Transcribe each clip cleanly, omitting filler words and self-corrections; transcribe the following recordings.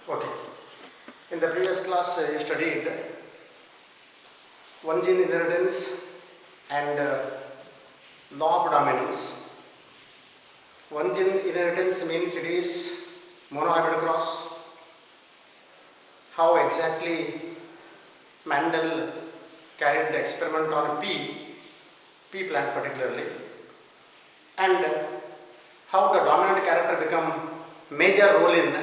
Okay. In the previous class, you studied one gene inheritance and law of dominance. One gene inheritance means it is monohybrid cross. How exactly Mendel carried the experiment on pea plant particularly, and how the dominant character become major role in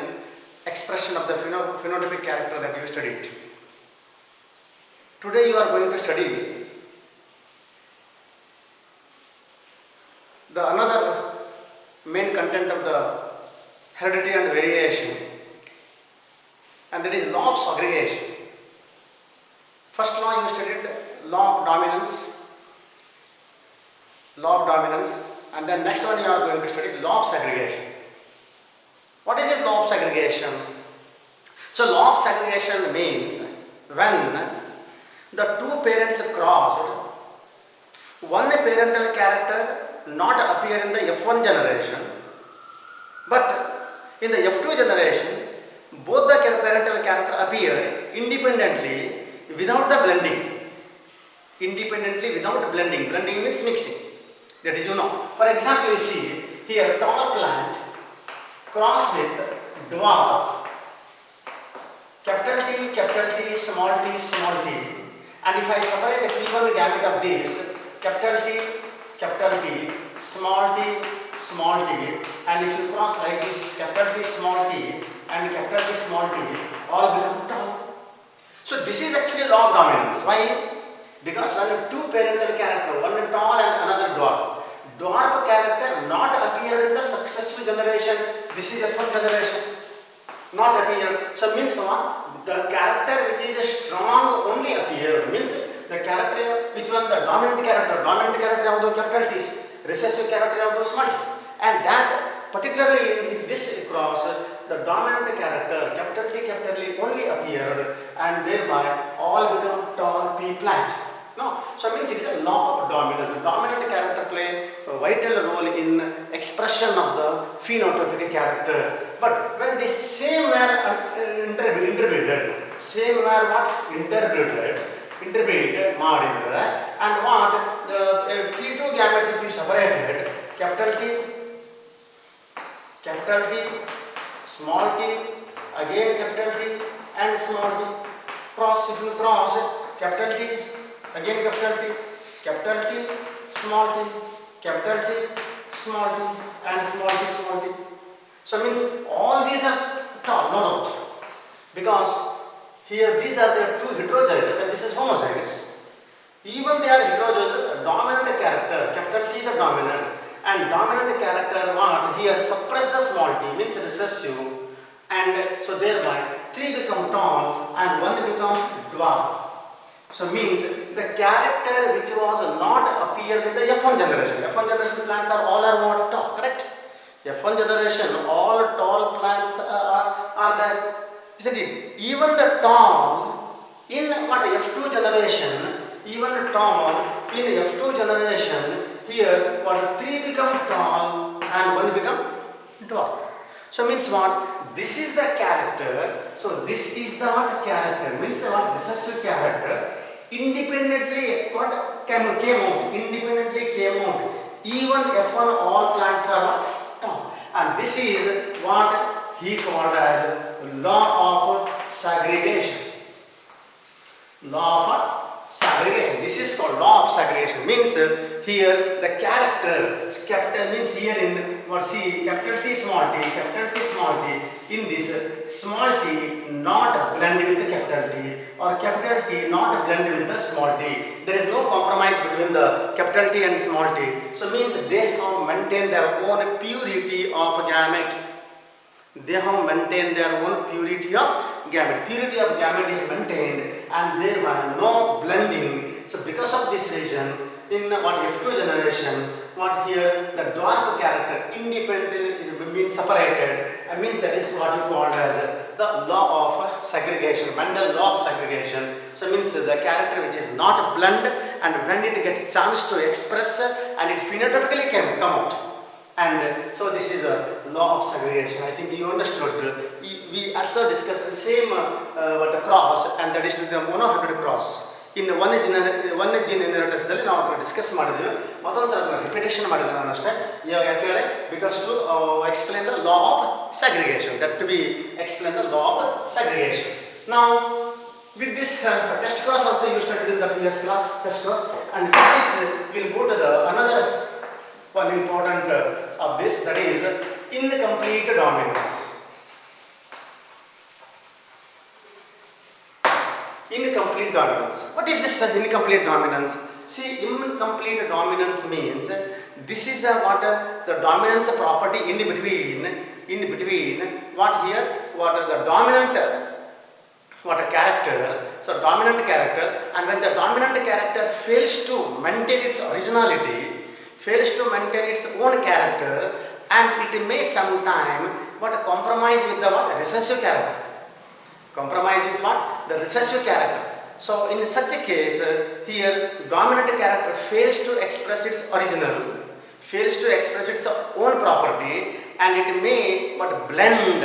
expression of the phenotypic character that you studied. Today you are going to study the another main content of the heredity and variation, and that is law of aggregation. First law you studied law of dominance, and then next one you are going to study law of segregation. What is this law of segregation? So law of segregation means when the two parents crossed, one parental character not appear in the F1 generation, but in the F2 generation both the parental character appear independently without the blending. Blending means mixing. That is, For example, you see here tall plant cross with dwarf, capital T, small t, and if I separate a P1 gamete of this, capital T, small t, and if you cross like this, capital T, small t, and capital T, small t, all become tall. So this is actually law of dominance. Why? Because when two parental character, one tall and another dwarf character not appear in the successive generation. This is F1 generation, not appear. So means what? The character which is strong only appear. Means the character which one, the dominant character of the capital T's, recessive character of the small t, and that particularly in this cross, the dominant character capital T only appeared, and thereby all become tall pea plant. No, so it means it is a law of dominance. The dominant character play a vital role in expression of the phenotypic character. But when the same were interpreted, and what the P2 gametes will be separated, capital T, small t, again capital T and small t. Cross, if you cross capital T, again capital T, small t, capital T, small t, and small t. So means all these are tall, no doubt, because here these are the two heterozygous and this is homozygous. Even they are heterozygous, dominant character, capital T is a dominant, and dominant character what here suppress the small t, means recessive, and so thereby 3 become tall and 1 become dwarf. So means the character which was not appear in the F1 generation. F1 generation plants are what tall, correct? F1 generation all tall plants are there, isn't it? Even the tall in what F2 generation, here what 3 become tall and 1 become dwarf. So means what? This is the character. So this is the what character, means what recessive character independently what came out. Even F1 all plants are what tall, and this is what he called as law of segregation. This is called law of segregation. Means here the character capital means here in what see capital T small t, in this small t not blend with the capital T, or capital T not blend with the small t. There is no compromise between the capital T and small t. So means they have maintained their own purity of gamete. Purity of gamete is maintained, and thereby no blending. So because of this reason, in what F2 generation, what here the dwarf character independently means separated, and means that is what you call as the law of segregation, Mendel law of segregation. So means the character which is not blend, and when it gets chance to express, and it phenotypically come out. And so this is a law of segregation. I think you understood. we also discussed the same what a cross, and that is to the monohybrid cross. In one gene inheritance ನಾವು ಅದನ್ನು discuss ಮಾಡಿದ್ವಿ. ಮತ್ತೊಂದು ಸಲ ಅದನ್ನು repetition ಮಾಡಿದೆ ನಾನು ಅಷ್ಟೇ. ಯಾಕೆ ಹೇಳಿ, because to explain the law of segregation, that to be explain the law of segregation. Now with this test cross also you studied in the previous class, test cross, and with this we'll go to the another one important of this, that is incomplete dominance. Incomplete dominance. What is this incomplete dominance? See, incomplete dominance means this is what the dominance property in between what here, what the dominant, what a character, so dominant character, and when the dominant character fails to maintain its originality, fails to maintain its own character, and it may sometime what compromise with the what recessive character. Compromise with what? The recessive character. So in such a case, here dominant character fails to express its original, fails to express its own property, and it may but blend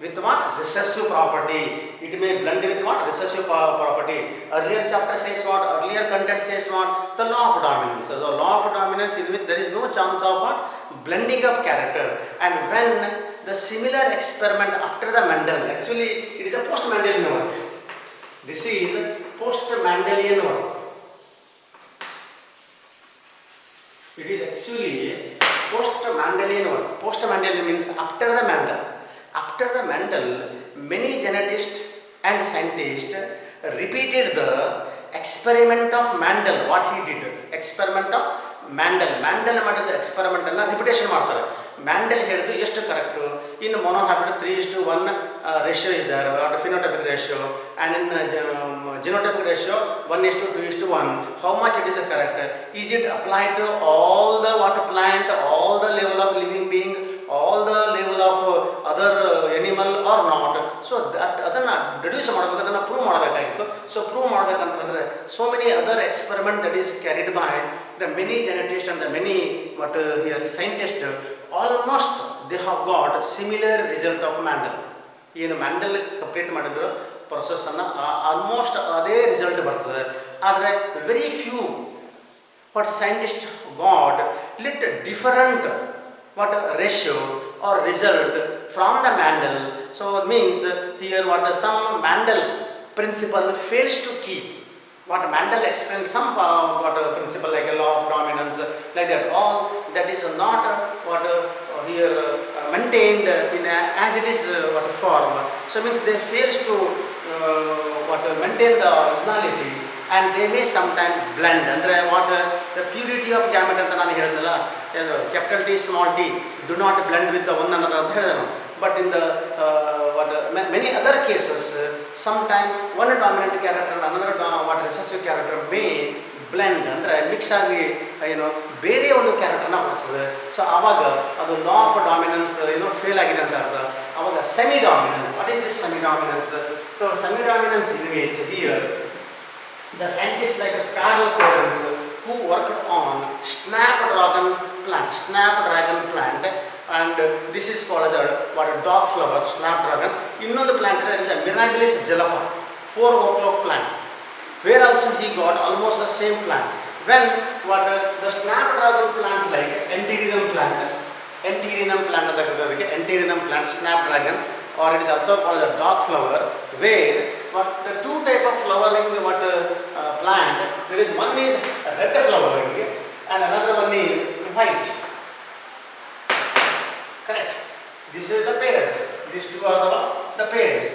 with what? Recessive property. It may blend with what? Recessive property. Earlier chapter says what? Earlier content says what? The law of dominance. So the law of dominance in which there is no chance of what? Blending of character. And when the similar experiment after the Mendel, actually it is a post-Mendelian work. This is post-Mendelian work. It is actually post-Mendelian work. Post-Mendelian means after the Mendel. After the Mendel, many geneticists and scientists repeated the experiment of Mendel. What he did? Experiment of Mendel. Mendel ಮಾಡಿದ experiment ಅನ್ನು repetition ಮಾಡ್ತಾರೆ. Mendel ಹೇಳಿದ್ದು ಎಷ್ಟು correct, in monohybrid 3:1 ratio is there, phenotypic ratio, and in genotypic ratio 1:2:1. How much it is correct? Is it applied to all the what plant, all the level of living being, all the level of other animal or not? So ಅದನ್ನು deduce ಮಾಡಬೇಕು, ಅದನ್ನು prove ಮಾಡಬೇಕಾಗಿತ್ತು. So prove ಮಾಡಬೇಕಂತಂದರೆ so many other experiment that is carried by the many geneticists and the many what here scientists, almost they have got similar result of Mendel. ಏನು Mendel complete ಮಾಡಿದ್ರು ಪ್ರೊಸೆಸ್ಸನ್ನು almost ಅದೇ result ಬರ್ತದೆ. ಆದರೆ very few what scientists got lit different what ratio or result from the Mendel. So it means here what some Mendel principle fails to keep. What Mendel explains some what principle like a law of dominance, like that, all that is not what here maintained in as it is what form. So means they fails to what maintain the originality, and they may sometimes blend. Andre what the purity of gamete anta nanu helidala, capital T small t do not blend with the one another anta helidanu. But in the many other cases, sometimes one dominant character and another what recessive character may blend, ಅಂದರೆ mix ಆಗಿ ಬೇರೆ ಒಂದು ಕ್ಯಾರೆಕ್ಟರ್ನ ಕೊಡ್ತದೆ. So ಆವಾಗ ಅದು law of dominance fail ಆಗಿದೆ ಅಂತ ಅರ್ಥ. ಆವಾಗ semi dominance. What is this semi dominance? So semi dominance in which here the scientists like Carl Correns who worked on snapdragon plant, and this is called as a dog flower, snapdragon. Innondu plant that is a Mirabilis jalapa, 4 o'clock plant, where also he got almost the same plant. When what the snapdragon plant like Enterinum plant, snapdragon, or it is also called a dog flower, where what the two type of flowering what plant, there is one is red flowering and another one is white. Correct? This is the parent. These two are the parents.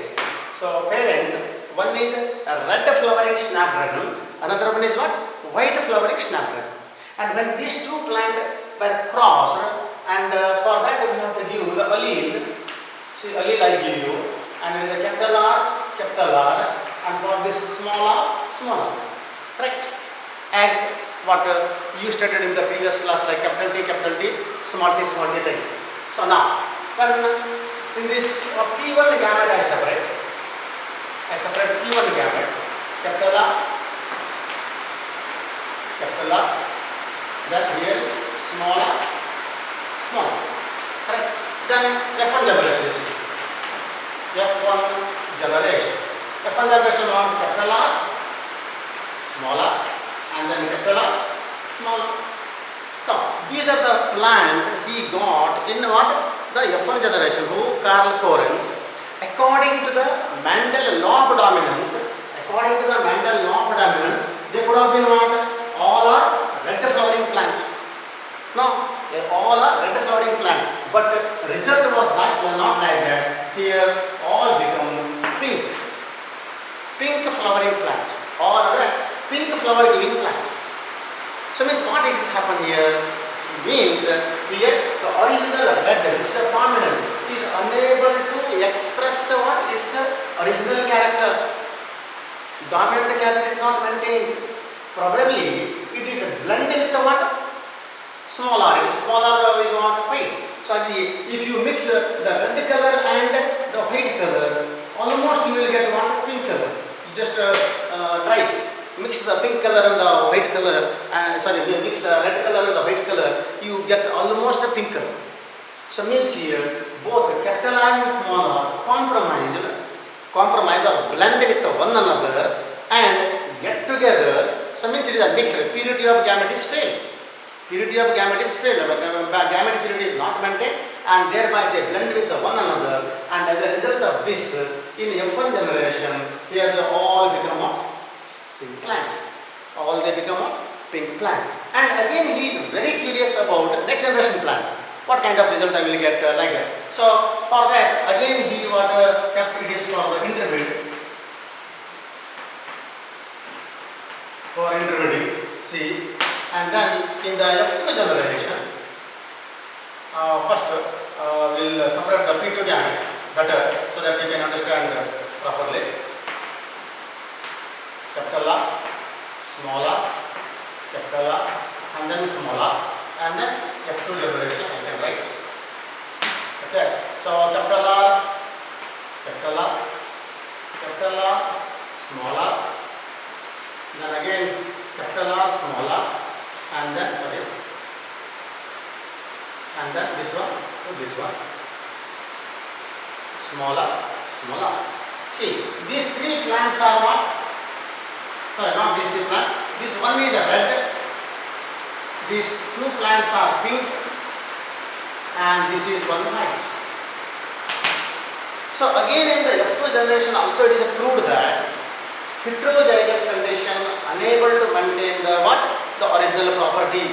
So parents, one is a red flowering snapdragon, another one is what? White flowering snapdragon. And when these two plants were crossed, and for that we have to give the allele. See, allele I give you, and it is a capital R, and for this small r. Correct? As what you studied in the previous class, like capital T, small t type. So now, when in this P1 gamete I separate P1 gamete, capital R, then here small r. Correct? Then F1 double association. generation. F1 generation was capital R, small r, and then capital R, small r. So these are the plant he got in what? The F1 generation, who? Karl Corens. According to the Mendel law of dominance, they could have been what? All are red flowering plant. No, they all are red flowering plant. But result was not like that. Here all become pink flowering plant, or pink flower giving plant. So means what it is happened here? Means here the original red, this dominant, is unable to express what its original character. Dominant character is not maintained. Probably it is blended with the what? Small r. Small r is what? White. So if you mix the red color and the white color, almost you will get what? Pink color. You just try. Mix the pink color and the white color, mix the red color and the white color, you get almost a pink color. So means here both capital R and small r compromise or blend with one another and get together. So means it is a mixture. Purity of gamete is failed. Gamete purity is not maintained, and thereby they blend with one another, and as a result of this, in F1 generation, here they all become a pink plant. All they become a pink plant. And again he is very curious about next generation plant. What kind of result I will get like that. So for that again he kept it is for the intermediate. For intermediate, see, and then in the F2 generation, first we'll separate the P2 gamete better so that we can understand properly. Capital R, small r, capital R, and then small r, and then F2 generation I can write. Okay, so capital R, small r, then again capital R, small r, and then this one to this one, small r. See, these three plants are what? Sorry, not these three plants. This one is a red. These two plants are pink, and this is one white. So again in the F2 generation also it is proved that heterozygous condition unable to maintain the what? The original property.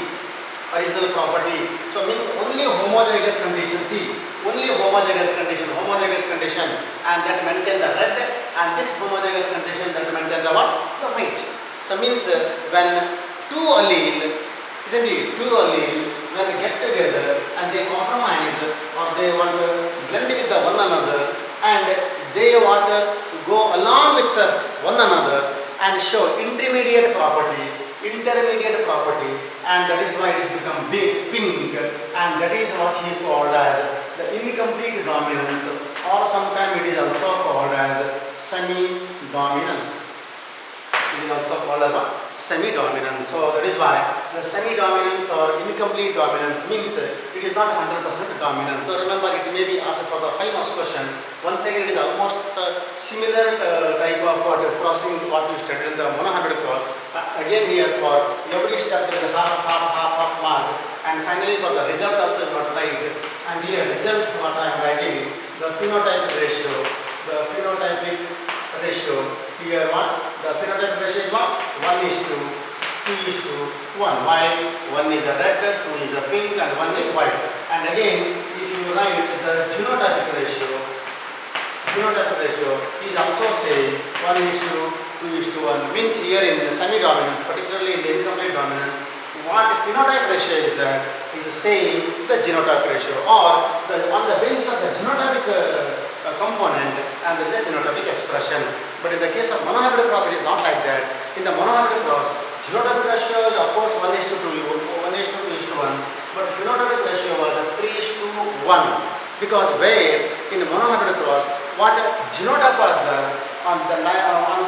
So means only homozygous condition. See, only homozygous condition, and that maintain the red, and this homozygous condition that maintain the what? The white. So means when two allele, isn't it? Two allele when they get together and they compromise or they want to blend with the one another, and they want to go along with the one another and show intermediate property, and that is why it has become big pink, and that is what he called as the incomplete dominance, or sometimes it is also called as semi-dominance. Semi-dominance. So that is why the semi-dominance or incomplete dominance means it is not 100% dominance. So remember, it may be asked for the 5 marks question. Once again, it is almost similar type of crossing what we studied in the monohybrid cross. Again here for every step there is half mark, and finally for the result also you have to write. And here result what I am writing, the phenotypic ratio. Here what? The phenotypic ratio is what? 1:2:1. Why? 1 is a red, 2 is a pink, and 1 is white. And again, if you write the genotypic ratio is also same 1:2:1. Means here in the semi-dominance, particularly in the incomplete dominant, what phenotype ratio is that is the same the genotype ratio, or on the basis of the genotypic component, and there is a phenotypic expression. But in the case of monohybrid cross, it is not like that. In the monohybrid cross, genotypic ratio is of course 1:2:1, but phenotypic ratio was 3:1, because where in the monohybrid cross, what genotype was there, on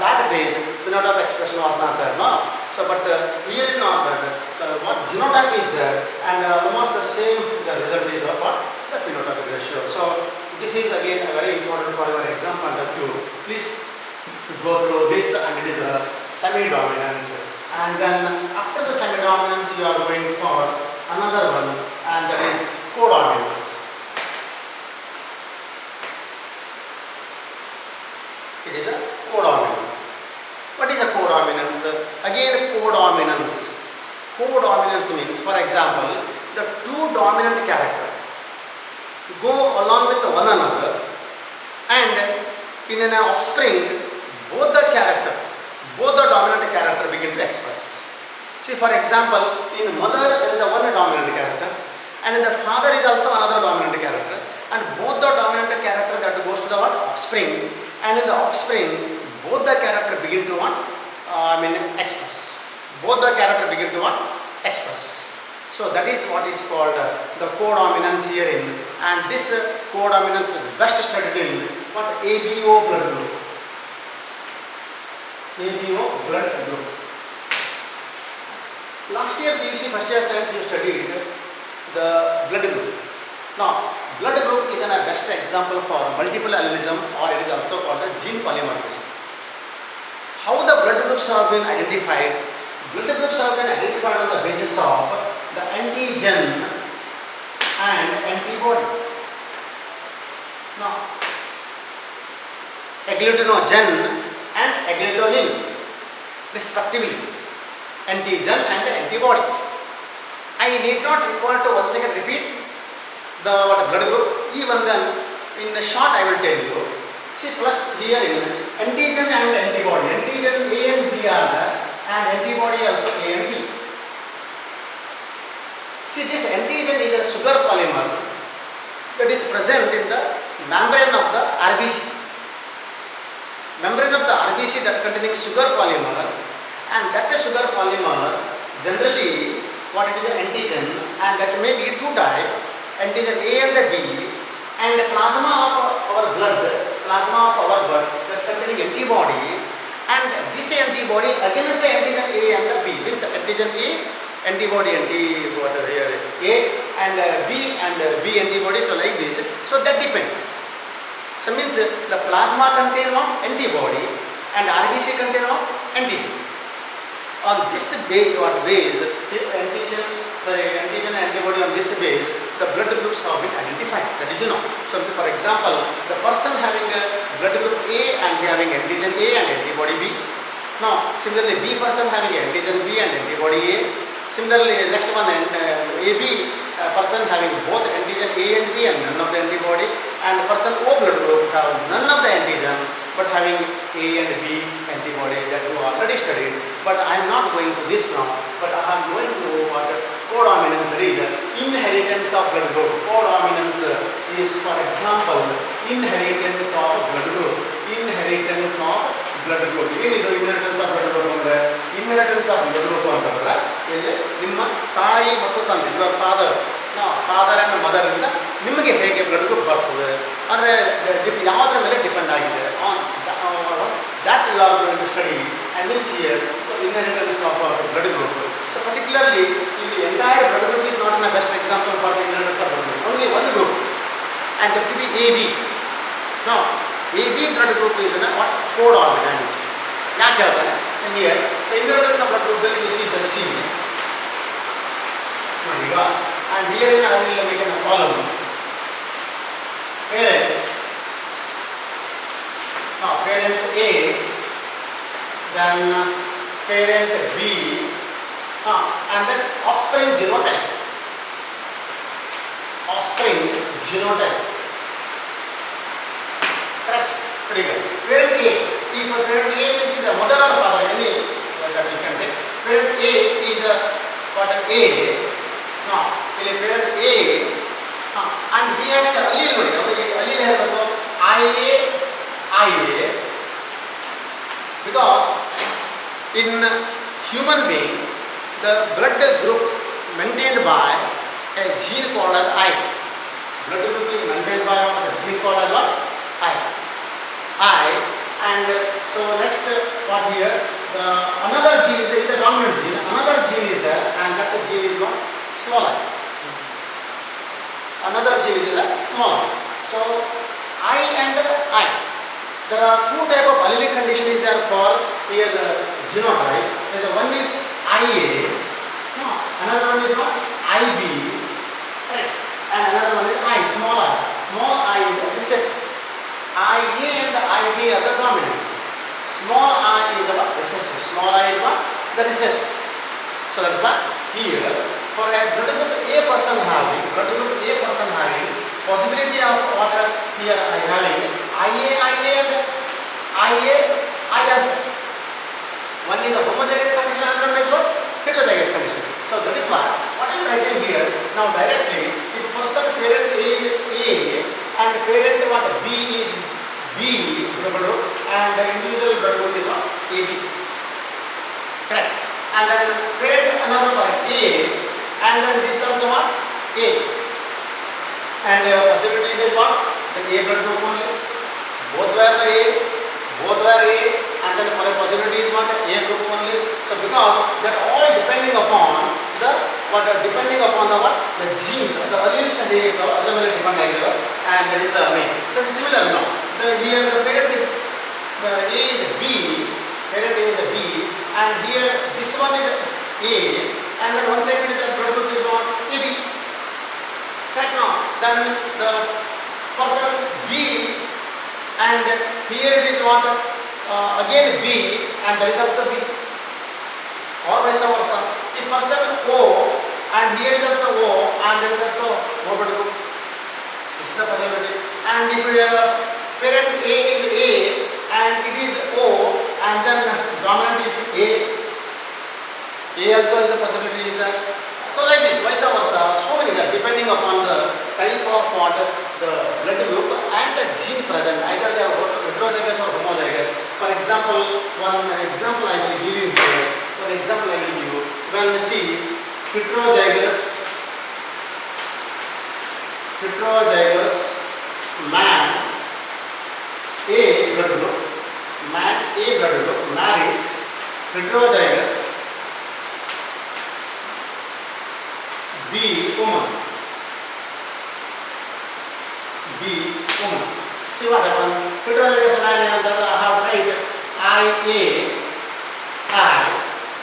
that base, phenotype expression was not there. No. So, but here is not that. What genotype is there, and almost the same the result is what? The phenotypic ratio. So this is again very important for your exam point of view. Please go through this, and it is a semi-dominance. And then after the semi-dominance, you are going for another one, and that is codominance. It is a codominance. What is a codominance? Again, codominance. Codominance means, for example, the two dominant characters go along with one another, and in an offspring, both the dominant character begin to express. See, for example, in mother there is a one dominant character, and in the father is also another dominant character, and both the dominant character that goes to the offspring, and in the offspring, both the character begin to express. Both the character begin to express. So that is what is called the codominance herein, and this codominance is best studied in what ABO blood group. ABO blood group. Last year BUC first year science you studied the blood group. Now blood group is a best example for multiple allelism, or it is also called the gene polymorphism. How the blood groups have been identified? Blood groups have been identified on the basis of the antigen and antibody. Now, agglutinogen and agglutinin respectively, antigen and antibody. I need not require to once again repeat the blood group. Even then, in a short I will tell you. See, plus here in antigen and antibody. Antigen A and B are there, and antibody also A and B. See, this antigen is a sugar polymer that is present in the membrane of the RBC. Membrane of the RBC that containing sugar polymer, and that sugar polymer generally what it is an antigen, and that may be two types, antigen A and the B, and plasma of our blood that containing antibody, and this antibody against the antigen A and the B, means antigen A, antibody here A, and B and B antibody, so like this. So that depends. So means the plasma contain antibody and RBC contain antigen. On this base, antigen and antibody on this base, the blood groups have been identified. That is, So for example, the person having a blood group A and having antigen A and antibody B. Now, similarly, B person having antigen B and antibody A. Similarly, next one, AB person having both antigen A and B and none of the antibody, and person O blood group have none of the antigen but having A and B antibody, that we already studied. But I am not going to this now, but I am going to what codominance, that is inheritance of blood group. Codominance is, for example, inheritance of blood group. Inheritance of blood group. Inheritance of blood group ಅಂದ್ರೆ inheritance of blood group ಅಂತಂದ್ರೆ ಇಲ್ಲಿ ನಿಮ್ಮ ತಾಯಿ ಮತ್ತು ತಂದೆ, your father and mother ಇಂದ ನಿಮಗೆ ಹೇಗೆ ಬ್ಲಡ್ ಗ್ರೂಪ್ ಬರ್ತದೆ ಅಂದರೆ ಯಾವುದರ ಮೇಲೆ ಡಿಪೆಂಡ್ ಆಗಿದೆ, on that you are going to study, and means here the inheritance of blood group. So particularly in the entire blood group is not the best example for the inheritance of blood group. Only one group, and that to be AB. Now AB blood group is what codominant. ಯಾಕೆ ಹೇಳ್ತಾರೆ? So here, so inheritance of blood group, then you see the C. And here I will make a column. Parent. Now parent A, then parent B, and then offspring genotype. Offspring genotype. Correct? Pretty good. Parent A. If a parent A means the mother or father, any that you can take. Parent A is what A. Now, parent A, and we have the allele IA, because in human being the blood group maintained by a gene called as I. Blood group is maintained by a gene called as what? I. And so next what here, another gene is the dominant gene, another gene is there, and that gene is what? Smaller. Another gene is smaller. So I and I. There are two type of allelic condition is there for here the genotype. The one is IA, no, another one is what? IB, right? And another one is I, small I. Small I is a recessive. IA and the IB are the dominant. Small I is what? Recessive. Small I is what? The recessive. So that's why here for a blood group A person having possibility of what here I having IA and IA I also. One is a homozygous condition, another one is what? Heterozygous condition. So that is why what I am writing here now directly, if person parent A is A and parent what B is B blood group and the individual blood group is what? AB. Correct. And then parent another parent A and then this also what? A. And possibilities is what? The A blood group only. Both were the A, and then for a possibility is what? A group only. So because they are all depending upon the what? Depending upon the what? The genes, the alleles and the other will depend either, and that is the main. So it is similar now. Here the parent A is B, parent A is B, and here this one is A, and then one second is the blood group is what? AB. Right now, then the person B, and here it is what? Again B, and there is also B, or vice versa. The person O, and here is also O, and there is also O blood group. This is a possibility. And if parent A is A, and it is O, and then dominant is A also is a possibility is there. So like this, vice versa, so many are depending upon the type of what the blood group and the gene present, either they are heterozygous or homozygous. For example, one example I will give you here. For example, I will give you when we see heterozygous man A blood group, marries heterozygous B woman. See what happened? Heterozygous man I have write IA,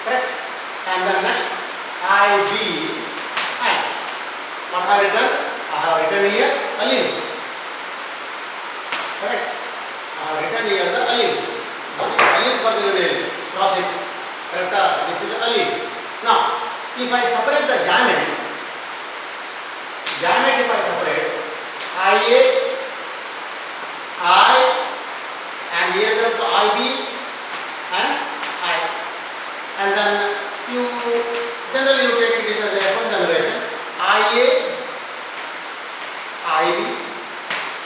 correct? And then next IB, I. What I have written? I have written here alleles. Correct? I have written here the alleles. Alleles for the allele. Cross it. Correct? This is the allele. Now, if I separate the gamete, if I separate IA, I, and here is also IB and I, and then you generally you take it as a F1 generation, IA, IB,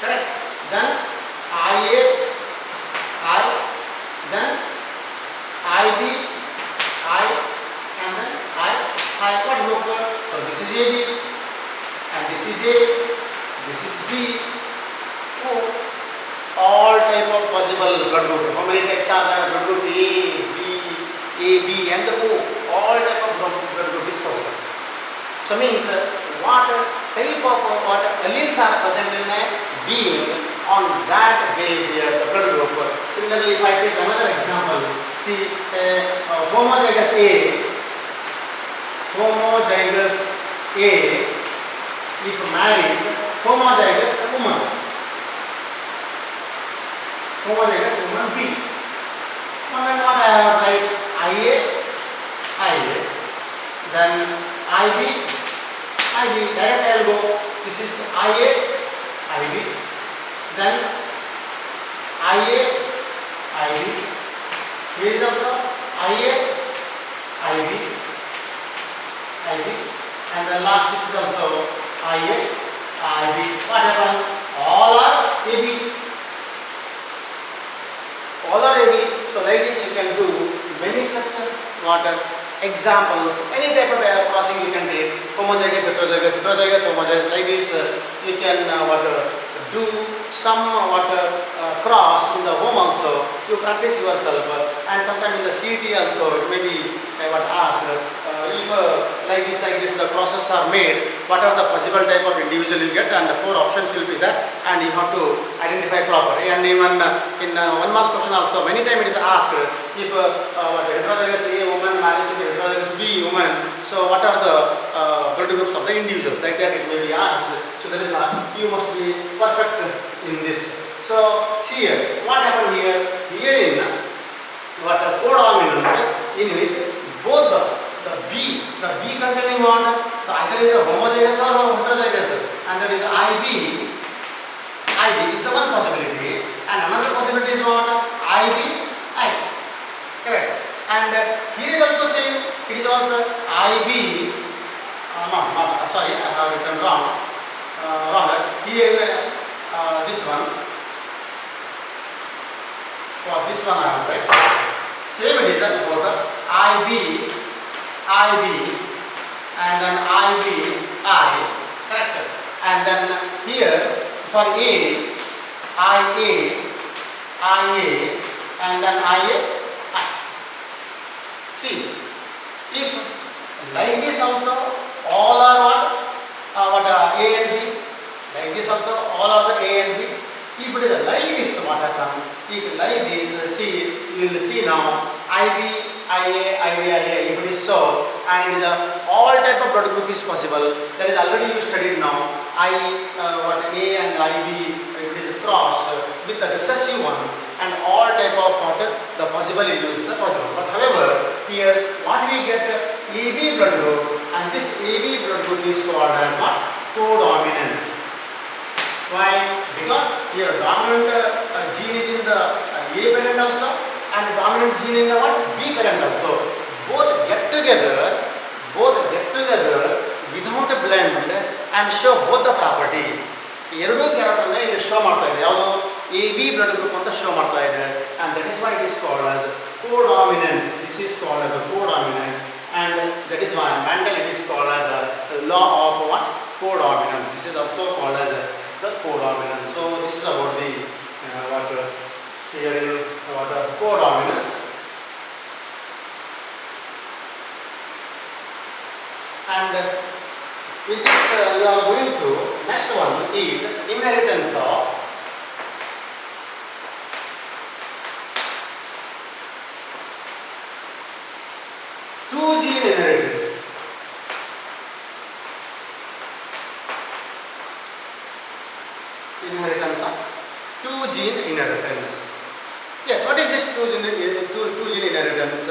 correct? Then IA, I, then IB, I, and then I. What look? So this is AB. And this is A, this is B, O, all type of possible blood group. How many types are there? Blood group A, B, and the O. All type of blood group is possible. So means what type of what alleles are present in a being, on that base here the blood group. Similarly, if I take another example, see homozygous A, if marries homozygous woman B. And then what I have write IA, then IB, direct I will go. This is IA, IB, then IA, IB. Here is also IA, IB, and the last this is also IA, IB. What happened? All are AB. So like this you can do many such examples. Any type of crossing you can take. Homozygous, heterozygous, homozygous. Like this you can do some cross in the home also. You practice yourself, and sometimes in the CET also it may be asked. if like this the crosses are made, what are the possible type of individual you get, and the 4 options will be there, and you have to identify properly. And even in 1 marks question also, many times it is asked if what heterozygous A woman marries with heterozygous B woman, so what are the blood groups of the individual, like that it may be asked. So that is you must be perfect in this. So here, what happened here? Here in what codominance, in which both the B containing what? So either is a homozygous or heterozygous, and that is IB. This is one possibility, and another possibility is what? IB. Correct. And here is also same. It is also IB. Sorry, I have written wrong. Here this one. For this one I have right. Same it is both IB, and then I. Correct. And then here for A, IA, and then IA. See, if like this also all are what A and B. Like this also all are the A and B. If it is like this, what happens? If like this, see, you will see now IB, IA. If it is so, and it is all type of blood group is possible. That is already you studied now. What A and IB, if it is crossed with the recessive one, and all type of what the possible individuals are possible. But however, here what we get AB blood group, and this AB blood group is called as what? Codominant. Why? Because here dominant gene is in the A parent also, and dominant gene in the what? B parent also. Both get together without a blend and show both the property. ಎರಡು ಕ್ಯಾರೆಕ್ಟರ್ನ ಇಲ್ಲಿ show ಮಾಡ್ತಾ ಇದೆ. ಯಾವುದು? AB blood group ಅಂತ show ಮಾಡ್ತಾ ಇದೆ, and that is why it is called as codominant. This is called as a codominant, and that is why Mendel it is called as a law of what? Codominant. This is also called as the codominant. So this is about the what here is what codominance. And with this we are going to next one is inheritance of two gene inheritance. Inheritance of two gene inheritance. Yes, what is this two gene inheritance?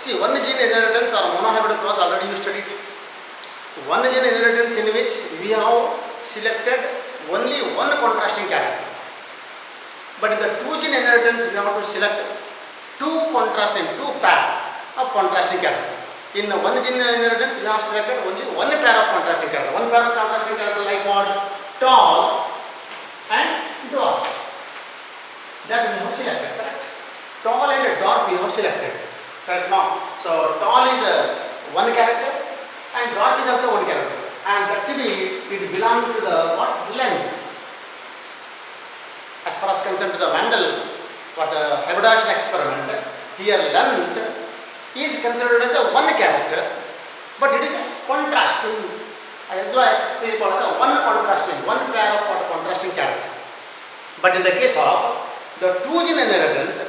See, one gene inheritance or monohybrid cross already you studied. One gene inheritance in which we have selected only one contrasting character. But in the two gene inheritance we have to select two pair of contrasting character. In one gene inheritance we have selected only one pair of contrasting character. One pair of contrasting character like what? Tall and dwarf. That we have selected, correct? Tall and dwarf we have selected, correct now. So tall is one character, and dwarf is also one character, and that to be it belongs to the what? Length. As far as concerned to the Mendel hybridization experiment, here length is considered as a one character, but it is contrasting. That's why it is called as one pair of contrasting character. But in the case of the two gene inheritance,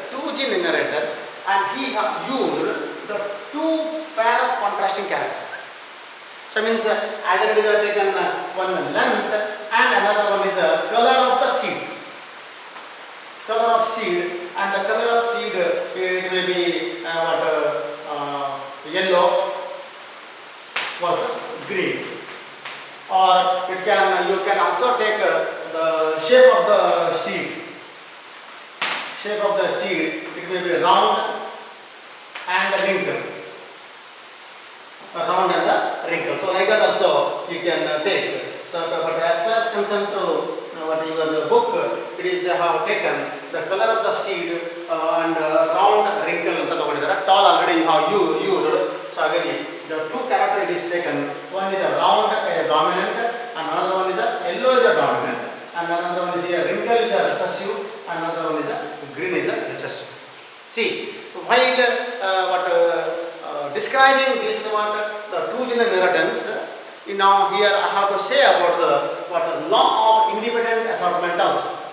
and he have used the two pair of contrasting character. So means either it is taken one length and another one is a color of the seed. And the color of seed it may be yellow versus green, or you can also take the shape of the seed. It may be round and wrinkle. So like that also you can take. So but as far as concerned to what your book, it is they have taken the color of the seed and round wrinkle anta tagondidare. Tall already you have used. So again the two character it is taken. One is a round dominant, and another one is a yellow is a dominant, and another one is a wrinkle is a recessive, and another one is a green is a recessive. See, while describing this one, the two-gen inheritance. Now here I have to say about the law of independent assortmentals.